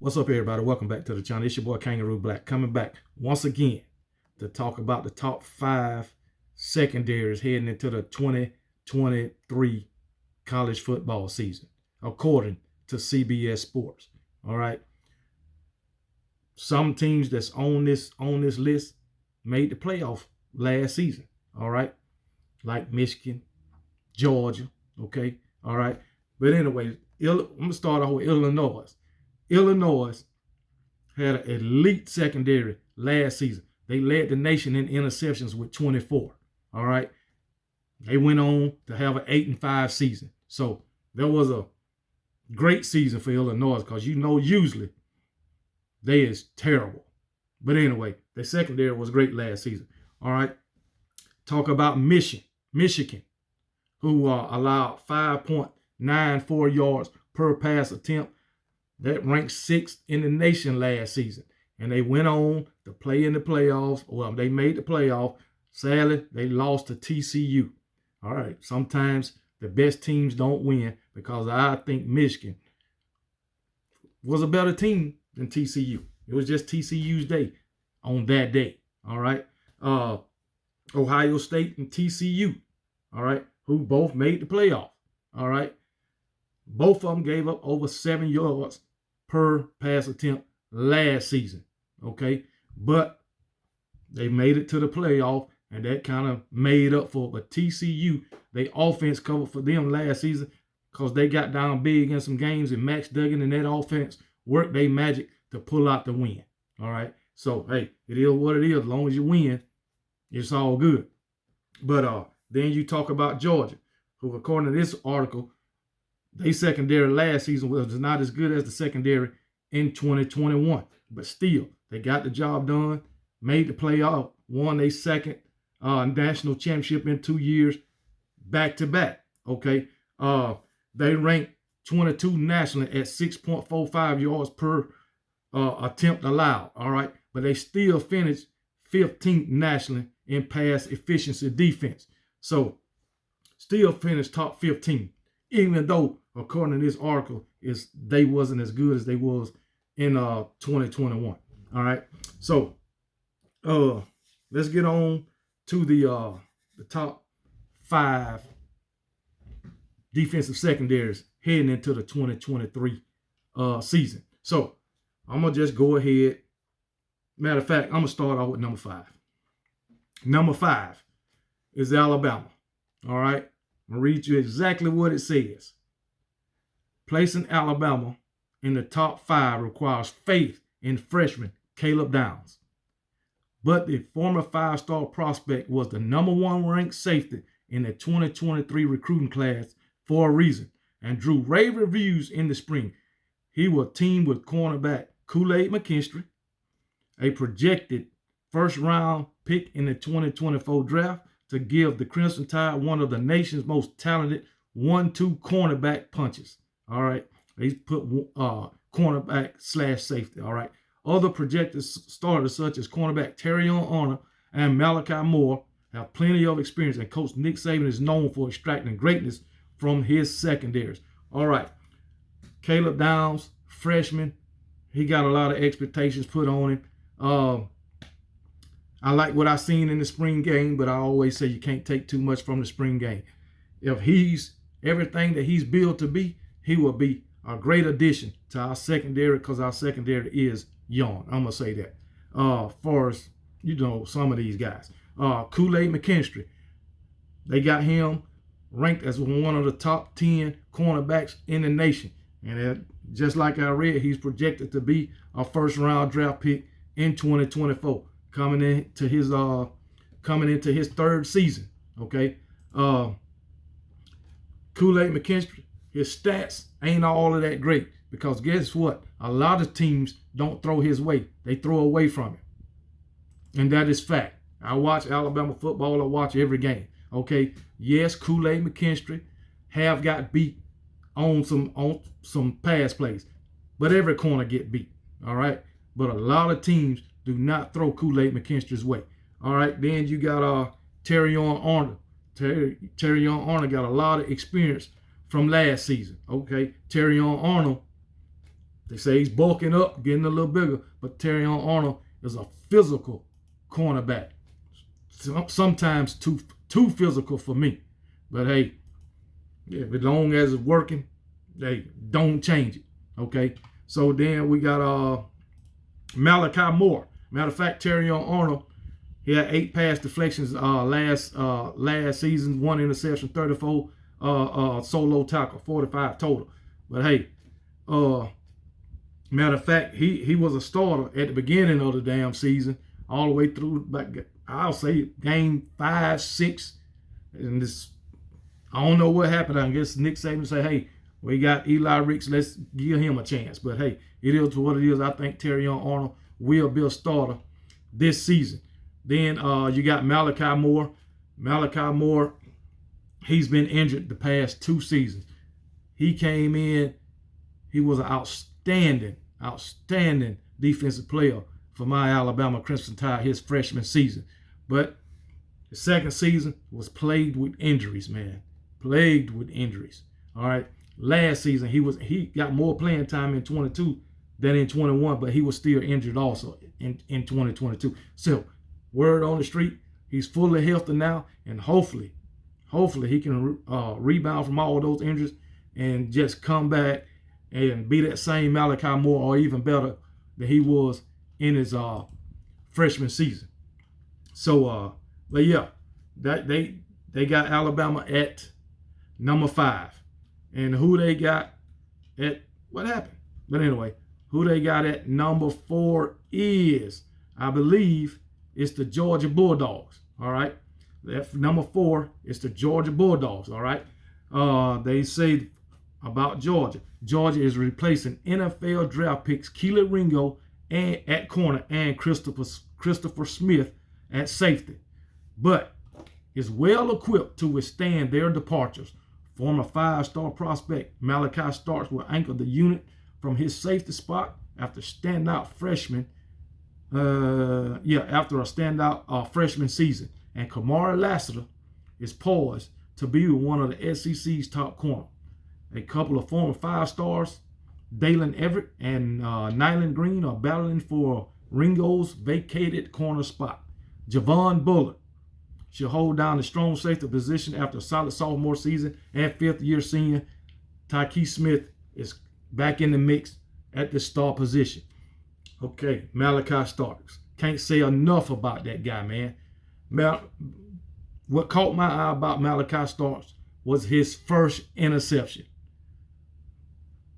What's up, everybody? Welcome back to the channel. It's your boy Kangaroo Black, coming back once again to talk about the top 5 secondaries heading into the 2023 college football season, according to CBS Sports. All right. Some teams that's on this list made the playoff last season. All right. Like Michigan, Georgia. Okay. All right. But anyway, I'm going to start off with Illinois. Illinois had an elite secondary last season. They led the nation in interceptions with 24. All right. They went on to have an 8-5 season. So there was a great season for Illinois because usually they is terrible. But anyway, their secondary was great last season. All right. Talk about Michigan, who allowed 5.94 yards per pass attempt. That ranked 6th in the nation last season. And they went on to play in the playoffs. Well, they made the playoff. Sadly, they lost to TCU. All right. Sometimes the best teams don't win because I think Michigan was a better team than TCU. It was just TCU's day on that day. All right. Ohio State and TCU. All right. Who both made the playoff. All right. Both of them gave up over 7 yards per pass attempt last season. Okay. But they made it to the playoff, and that kind of made up for it. But TCU, they offense covered for them last season because they got down big in some games, and Max Duggan and that offense worked their magic to pull out the win. All right. So, hey, it is what it is. As long as you win, it's all good. But then you talk about Georgia, who, according to this article, they secondary last season was not as good as the secondary in 2021. But still, they got the job done, made the playoff, won their second national championship in 2 years, back-to-back. Okay. They ranked 22 nationally at 6.45 yards per attempt allowed. All right. But they still finished 15th nationally in pass efficiency defense. So still finished top 15, even though, according to this article, they wasn't as good as they was in 2021. All right. So let's get on to the top 5 defensive secondaries heading into the 2023 season. So I'm going to just go ahead. Matter of fact, I'm going to start off with number 5. Number 5 is Alabama. All right. I'm going to read you exactly what it says. Placing Alabama in the top 5 requires faith in freshman Caleb Downs. But the former 5-star prospect was the number 1 ranked safety in the 2023 recruiting class for a reason and drew rave reviews in the spring. He will team with cornerback Kool-Aid McKinstry, a projected first-round pick in the 2024 draft, to give the Crimson Tide one of the nation's most talented 1-2 cornerback punches. All right. They put cornerback / safety. All right. Other projected starters such as cornerback Terrion Arnold and Malachi Moore have plenty of experience, and Coach Nick Saban is known for extracting greatness from his secondaries. All right. Caleb Downs, freshman. He got a lot of expectations put on him. I like what I seen in the spring game, but I always say you can't take too much from the spring game. If he's everything that he's built to be, he will be a great addition to our secondary because our secondary is young. I'm going to say that. For some of these guys. Kool-Aid McKinstry, they got him ranked as one of the top 10 cornerbacks in the nation. And just like I read, he's projected to be a first-round draft pick in 2024. Coming into his 3rd season. Okay. Kool-Aid McKinstry, his stats ain't all of that great because guess what? A lot of teams don't throw his way. They throw away from him. And that is fact. I watch Alabama football. I watch every game. Okay. Yes, Kool-Aid McKinstry have got beat on some pass plays. But every corner get beat. All right. But a lot of teams do not throw Kool-Aid McKinstry's way. All right. Then you got Terrion Arnold. Terrion Arnold got a lot of experience from last season. Okay. Terrion Arnold They say he's bulking up, getting a little bigger, but Terrion Arnold is a physical cornerback. Sometimes too physical for me. But hey, yeah, as long as it's working, they don't change it. Okay. So then we got Malachi Moore. Matter of fact, Terrion Arnold, he had 8 pass deflections last season, 1 interception, 34 solo tackle, 45 total. But hey, matter of fact, he was a starter at the beginning of the damn season, all the way through back, I'll say game 5, 6. And this, I don't know what happened. I guess Nick Saban say, hey, we got Eli Ricks, let's give him a chance. But hey, it is what it is. I think Terrion Arnold will be a starter this season. Then you got Malachi Moore. Malachi Moore, he's been injured the past 2 seasons. He came in, he was an outstanding defensive player for my Alabama Crimson Tide his freshman season. But the second season was plagued with injuries, man. Plagued with injuries. All right. Last season, he got more playing time in 22 than in 21, but he was still injured also in 2022. So, word on the street, he's fully healthy now, and hopefully he can rebound from all those injuries and just come back and be that same Malachi Moore or even better than he was in his freshman season. So, but yeah, that they got Alabama at number 5. And who they got at, what happened? But anyway, who they got at number 4 is, I believe, it's the Georgia Bulldogs. All right. That number 4 is the Georgia Bulldogs. All right. They say about Georgia. Georgia is replacing NFL draft picks Keely Ringo at corner and Christopher Smith at safety, but is well equipped to withstand their departures. Former 5-star prospect Malachi Starks will anchor the unit from his safety spot after a standout freshman season. And Kamari Lassiter is poised to be one of the SEC's top corners. A couple of former 5-stars, Dalen Everett and Nyland Green, are battling for Ringo's vacated corner spot. Javon Bullard should hold down the strong safety position after a solid sophomore season, and 5th-year senior Tyke Smith is back in the mix at the star position. Okay, Malachi Starks. Can't say enough about that guy, man. What caught my eye about Malachi Starks was his first interception.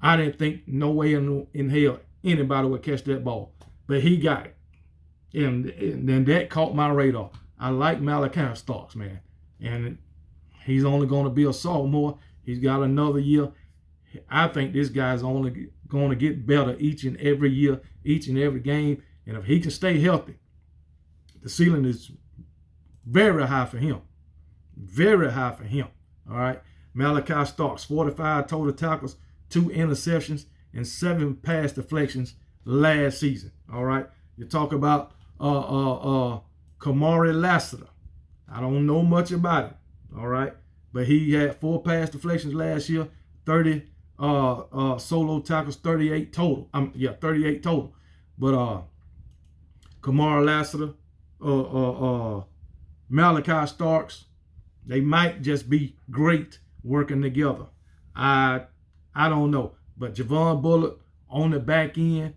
I didn't think no way in hell anybody would catch that ball, but he got it. And then that caught my radar. I like Malachi Starks, man. And he's only going to be a sophomore. He's got another year. I think this guy's only going to get better each and every year, each and every game. And if he can stay healthy, the ceiling is very high for him. Very high for him. All right. Malachi Starks, 45 total tackles, 2 interceptions, and 7 pass deflections last season. All right. You talk about Kamari Lassiter. I don't know much about it. All right. But he had 4 pass deflections last year, 30 solo tackles, 38 total. 38 total. But Kamari Lassiter, Malachi Starks, they might just be great working together. I don't know. But Javon Bullard on the back end,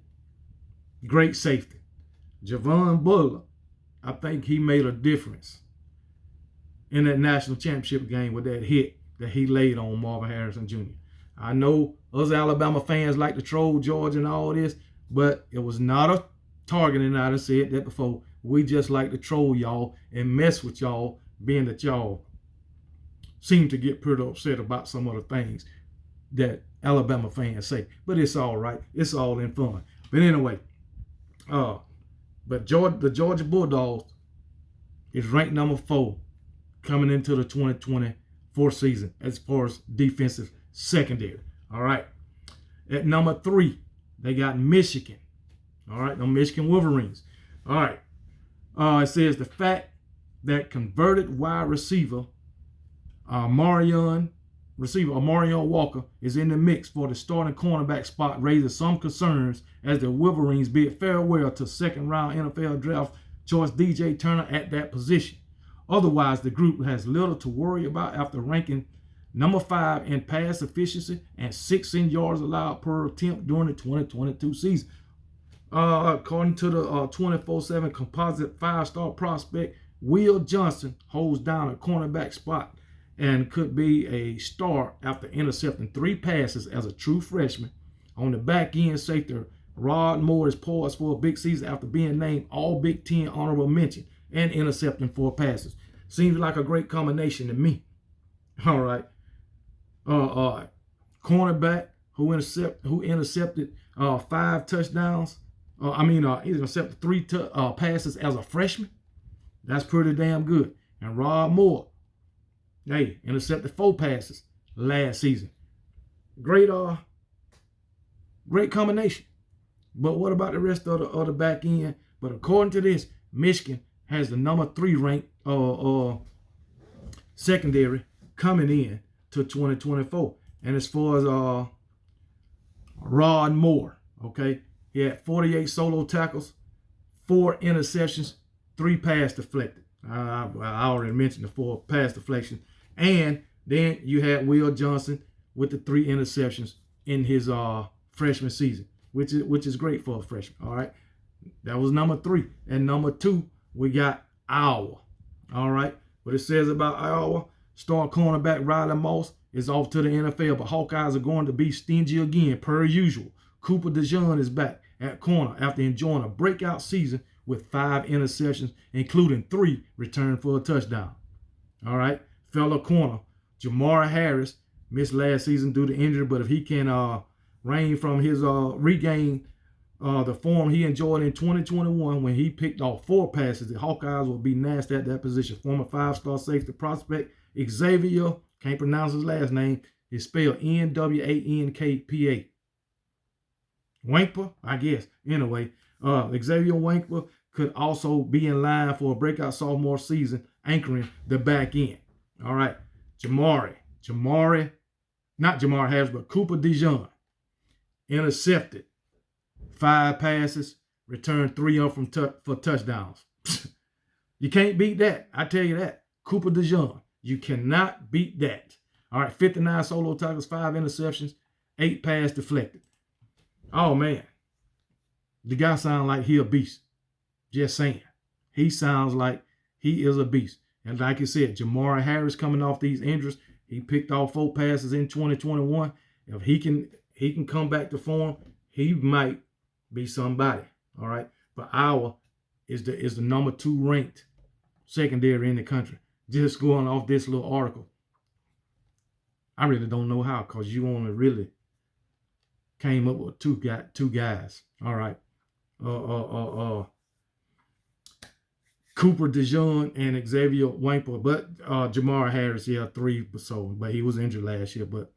great safety. Javon Bullard, I think he made a difference in that national championship game with that hit that he laid on Marvin Harrison Jr. I know us Alabama fans like to troll Georgia and all this, but it was not a target, and I done said that before. We just like to troll y'all and mess with y'all, being that y'all seem to get pretty upset about some of the things that Alabama fans say. But it's all right. It's all in fun. But anyway, the Georgia Bulldogs is ranked number 4 coming into the 2024 season as far as defensive secondary. All right. At number 3, they got Michigan. All right. The Michigan Wolverines. All right. It says the fact that converted wide receiver Marion receiver Amarion Walker is in the mix for the starting cornerback spot, raises some concerns as the Wolverines bid farewell to second-round NFL draft choice DJ Turner at that position. Otherwise, the group has little to worry about after ranking number 5 in pass efficiency and 6th in yards allowed per attempt during the 2022 season. According to the 24/7 composite 5-star prospect, Will Johnson holds down a cornerback spot and could be a star after intercepting 3 passes as a true freshman. On the back end, safety Rod Moore is poised for a big season after being named All Big Ten honorable mention and intercepting 4 passes. Seems like a great combination to me. All right. Cornerback who intercepted 5 touchdowns. He intercepted 3 passes as a freshman. That's pretty damn good. And Rod Moore, intercepted 4 passes last season. Great combination. But what about the rest of the back end? But according to this, Michigan has the number 3 ranked secondary coming in to 2024. And as far as Rod Moore, okay, he had 48 solo tackles, 4 interceptions, 3 pass deflected. I already mentioned the 4 pass deflections. And then you had Will Johnson with the 3 interceptions in his freshman season, which is great for a freshman. All right, that was number 3. And number 2, we got Iowa. All right, what it says about Iowa: star cornerback Riley Moss is off to the NFL, but Hawkeyes are going to be stingy again per usual. Cooper DeJean is back at corner after enjoying a breakout season with 5 interceptions, including 3 returned for a touchdown. All right, fellow corner Jamar Harris missed last season due to injury, but if he can regain the form he enjoyed in 2021 when he picked off 4 passes, the Hawkeyes will be nasty at that position. Former 5-star safety prospect Xavier, can't pronounce his last name, is spelled Nwankpa. Wankpa, I guess. Anyway, Xavier Wankpa could also be in line for a breakout sophomore season, anchoring the back end. All right, not Jamar Harris, but Cooper DeJean intercepted 5 passes, returned 3 of them for touchdowns. You can't beat that. I tell you that. Cooper DeJean, you cannot beat that. All right, 59 solo tackles, 5 interceptions, 8 pass deflected. Oh, man. The guy sounds like he a beast. Just saying. He sounds like he is a beast. And like I said, Jamar Harris coming off these injuries, he picked off 4 passes in 2021. If he can come back to form, he might be somebody. All right. But Iowa is the number 2 ranked secondary in the country. Just going off this little article. I really don't know how, because you only really came up with two guys. All right. Cooper DeJean and Xavier Wankpa, but Jamar Harris, 3 or so, but he was injured last year. But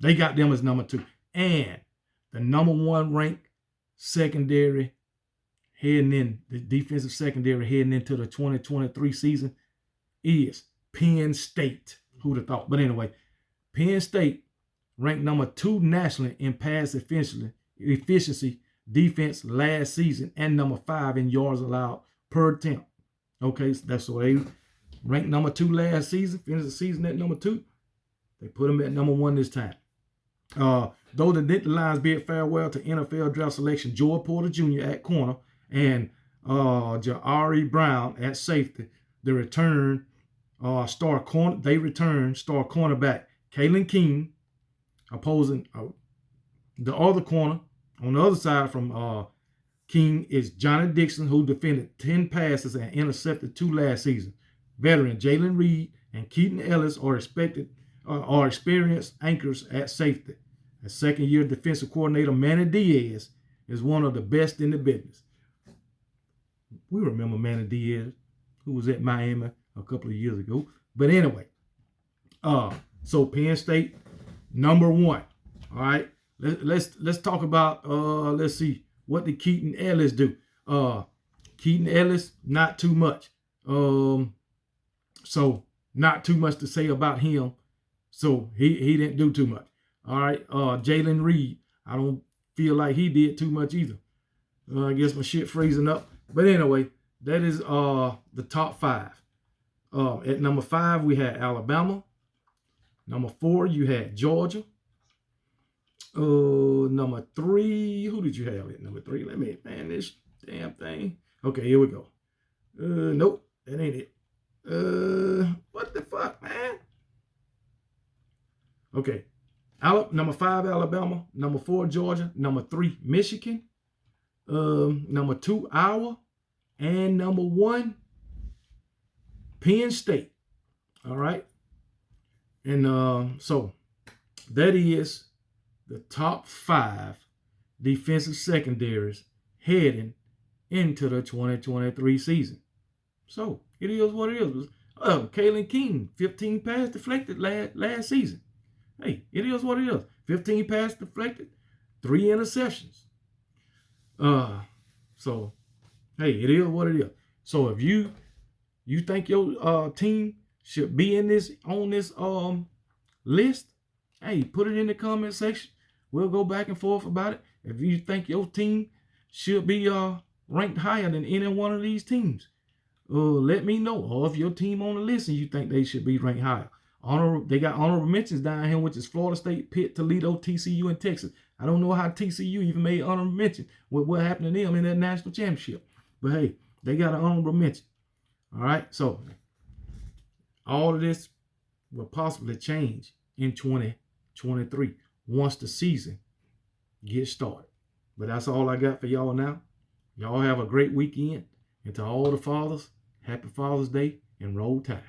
they got them as number 2. And the number 1 ranked secondary the defensive secondary heading into the 2023 season is Penn State. Who'd have thought? But anyway, Penn State ranked number 2 nationally in pass efficiency defense last season and number 5 in yards allowed per attempt. Okay, so that's what they ranked number 2 last season, finished the season at number 2. They put them at number 1 this time. Though the Lions bid farewell to NFL draft selection Joy Porter Jr. at corner and Ja'Ari Brown at safety, they returned star cornerback Kalen King, opposing the other corner on the other side from King is Johnny Dixon, who defended 10 passes and intercepted 2 last season. Veteran Jalen Reed and Keaton Ellis are experienced anchors at safety. And second-year defensive coordinator Manny Diaz is one of the best in the business. We remember Manny Diaz, who was at Miami a couple of years ago. But anyway, so Penn State, number 1. All right, let's talk about let's see, what did Keaton Ellis do? Keaton Ellis, not too much. So not too much to say about him. So he didn't do too much. All right. Jalen Reed, I don't feel like he did too much either. I guess my shit freezing up. But anyway, that is the top 5. At number 5, we had Alabama. Number 4, you had Georgia. Number 3, who did you have at number 3? Let me, man, this damn thing. Okay, here we go. Nope, that ain't it. What the fuck, man? Okay, number 5, Alabama. Number 4, Georgia. Number 3, Michigan. Number 2, Iowa. And number 1, Penn State. All right. And so that is the top 5 defensive secondaries heading into the 2023 season. So it is what it is. Kalen King, 15 pass deflected last season. Hey, it is what it is. 15 pass deflected, 3 interceptions. So hey, it is what it is. So if you think your team should be on this list, hey, put it in the comment section. We'll go back and forth about it. If you think your team should be ranked higher than any one of these teams, let me know. Or if your team on the list and you think they should be ranked higher. They got honorable mentions down here, which is Florida State, Pitt, Toledo, TCU, and Texas. I don't know how TCU even made honorable mention with what happened to them in that national championship. But hey, they got an honorable mention. All right, so all of this will possibly change in 2023 once the season gets started. But that's all I got for y'all now. Y'all have a great weekend. And to all the fathers, happy Father's Day and roll tide.